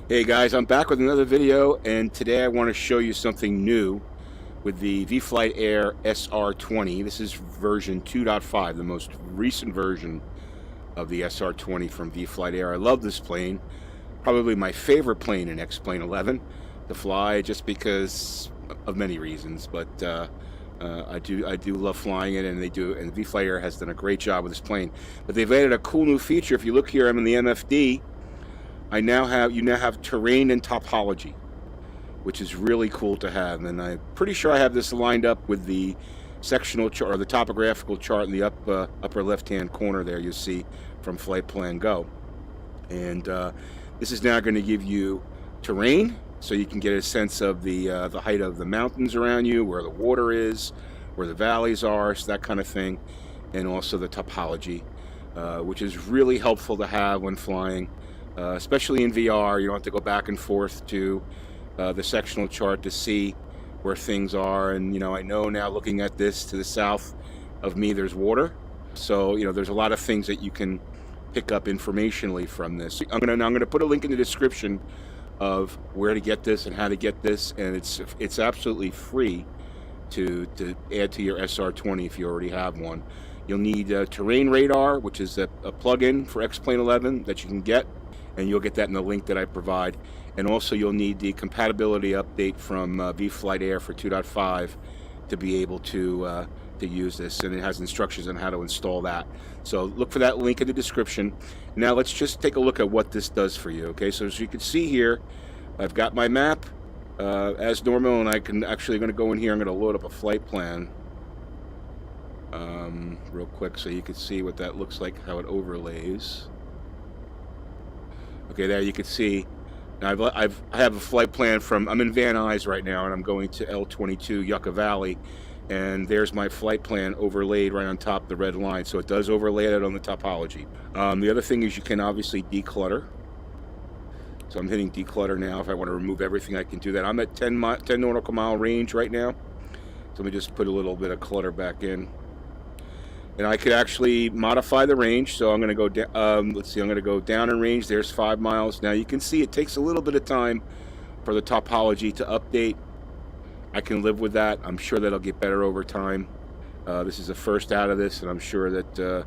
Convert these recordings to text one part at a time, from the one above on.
Hey guys, I'm back with another video, and today I want to show you something new with the vFlyteAir SR20. This is version 2.5, the most recent version of the SR20 from vFlyteAir. I love this plane, probably my favorite plane in X-Plane 11 to fly, just because of many reasons. But I do love flying it, and vFlyteAir has done a great job with this plane. But they've added a cool new feature. If you look here, I'm in the MFD. You now have terrain and topology, which is really cool to have. And I'm pretty sure I have this lined up with the sectional chart or the topographical chart in the upper left-hand corner there. You see from Flight Plan Go, and this is now going to give you terrain, so you can get a sense of the height of the mountains around you, where the water is, where the valleys are, so that kind of thing, and also the topology, which is really helpful to have when flying. Especially in VR, you don't have to go back and forth to the sectional chart to see where things are. And I know now, looking at this, to the south of me there's water, so there's a lot of things that you can pick up informationally from this. I'm gonna put a link in the description of where to get this and how to get this, and it's absolutely free to add to your SR20 if you already have one. You'll need terrain radar, which is a plug-in for X-Plane 11 that you can get, and you'll get that in the link that I provide. And also you'll need the compatibility update from vFlyteAir for 2.5 to be able to use this, and it has instructions on how to install that. So look for that link in the description. Now let's just take a look at what this does for you. Okay, so as you can see here, I've got my map as normal, and I can actually going to go in here. I'm going to load up a flight plan real quick so you can see what that looks like, how it overlays. Okay, there you can see. Now I have a flight plan from, I'm in Van Nuys right now, and I'm going to L22 Yucca Valley, and there's my flight plan overlaid right on top of the red line, so it does overlay that on the topology. The other thing is you can obviously declutter. So I'm hitting declutter now. If I want to remove everything, I can do that. I'm at 10 nautical mile range right now, so let me just put a little bit of clutter back in. And I could actually modify the range, so I'm going to go down. Let's see, I'm going to go down in range. There's 5 miles. Now you can see it takes a little bit of time for the topology to update. I can live with that. I'm sure that'll get better over time. This is the first out of this, and I'm sure that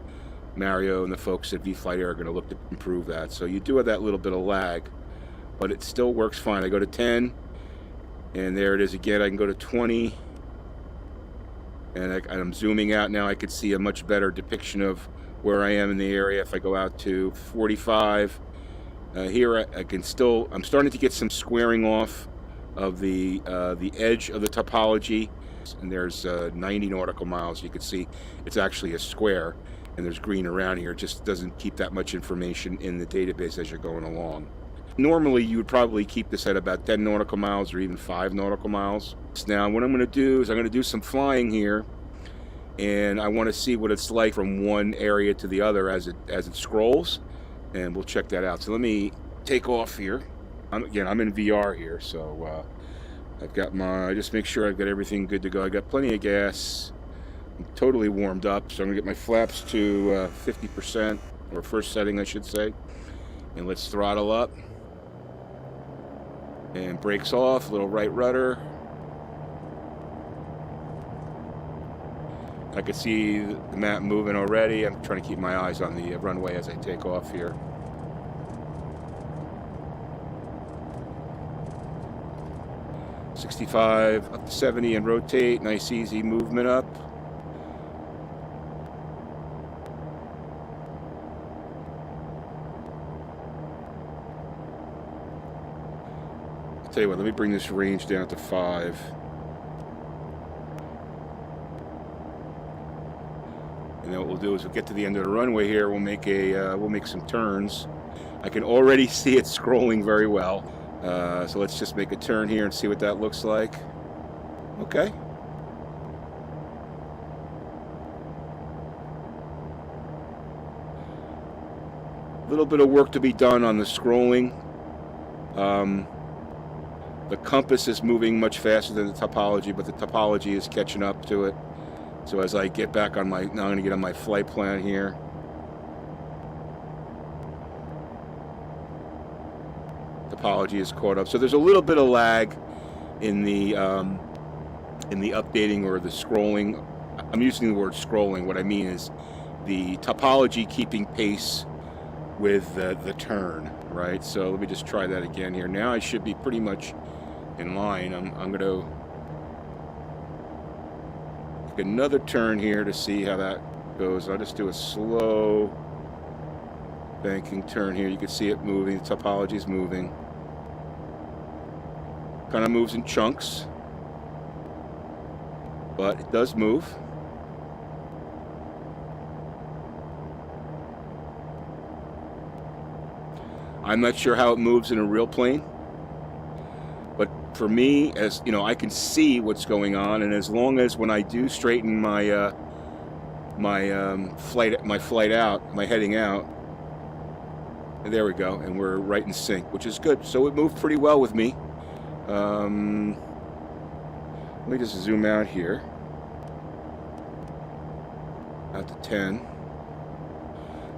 Mario and the folks at vFlyteAir are going to look to improve that. So you do have that little bit of lag, but it still works fine. I go to 10, and there it is again. I can go to 20. And I'm zooming out now. I could see a much better depiction of where I am in the area. If I go out to 45, here I'm starting to get some squaring off of the edge of the topology. And there's 90 nautical miles. You can see it's actually a square, and there's green around here. It just doesn't keep that much information in the database as you're going along. Normally, you would probably keep this at about 10 nautical miles or even 5 nautical miles. Now, what I'm going to do is I'm going to do some flying here, and I want to see what it's like from one area to the other as it scrolls, and we'll check that out. So let me take off here. I'm in VR here, so I've got just make sure I've got everything good to go. I got plenty of gas. I'm totally warmed up, so I'm going to get my flaps to 50%, or first setting, I should say. And let's throttle up. And brakes off, little right rudder. I can see the map moving already. I'm trying to keep my eyes on the runway as I take off here. $65 up to 70 and rotate. Nice easy movement up. Tell you what, let me bring this range down to 5. And then what we'll do is we'll get to the end of the runway here. We'll make some turns. I can already see it scrolling very well. So let's just make a turn here and see what that looks like. Okay. A little bit of work to be done on the scrolling. The compass is moving much faster than the topology, but the topology is catching up to it. So as I get back on now I'm going to get on my flight plan here. Topology is caught up. So there's a little bit of lag in the updating or the scrolling. I'm using the word scrolling. What I mean is the Topology keeping pace with the turn, right? So let me just try that again here. Now I should be pretty much in line. I'm going to take another turn here to see how that goes. I'll just do a slow banking turn here. You can see it moving. The Topology is moving. Kind of moves in chunks, but it does move. I'm not sure how it moves in a real plane, but for me, as you know, I can see what's going on, and as long as when I do straighten my flight out, my heading out, and there we go, and we're right in sync, which is good. So it moved pretty well with me. Let me just zoom out here, out to 10.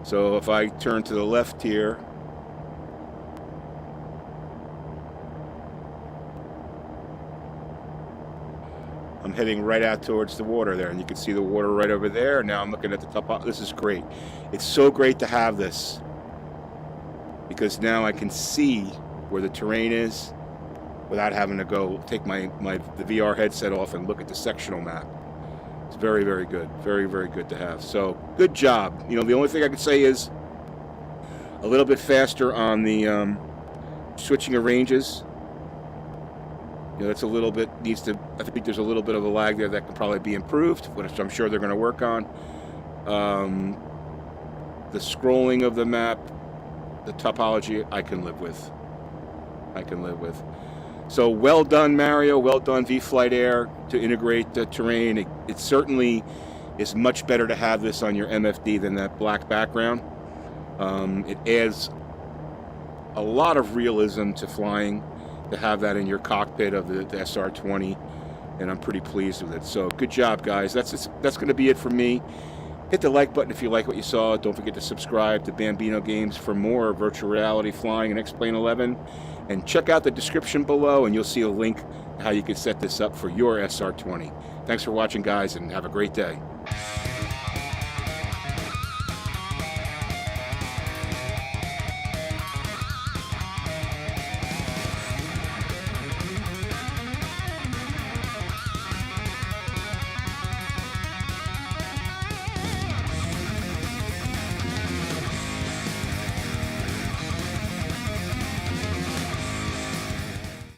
So if I turn to the left here, I'm heading right out towards the water there, and you can see the water right over there. Now I'm looking at the top. This is great. It's so great to have this, because now I can see where the terrain is without having to go take the VR headset off and look at the sectional map. It's very, very good. Very, very good to have. So good job. You know, the only thing I could say is a little bit faster on the switching of ranges. You know, that's a little bit I think there's a little bit of a lag there that can probably be improved, which I'm sure they're going to work on. The scrolling of the map, the Topology, I can live with. So well done, Mario. Well done, vFlyteAir, to integrate the terrain. It certainly is much better to have this on your MFD than that black background. It adds a lot of realism to flying to have that in your cockpit of the SR20, and I'm pretty pleased with it. So good job, guys. That's going to be it for me. Hit the like button if you like what you saw. Don't forget to subscribe to Bambino Games for more virtual reality flying and X-Plane 11. And check out the description below, and you'll see a link to how you can set this up for your SR20. Thanks for watching, guys, and have a great day.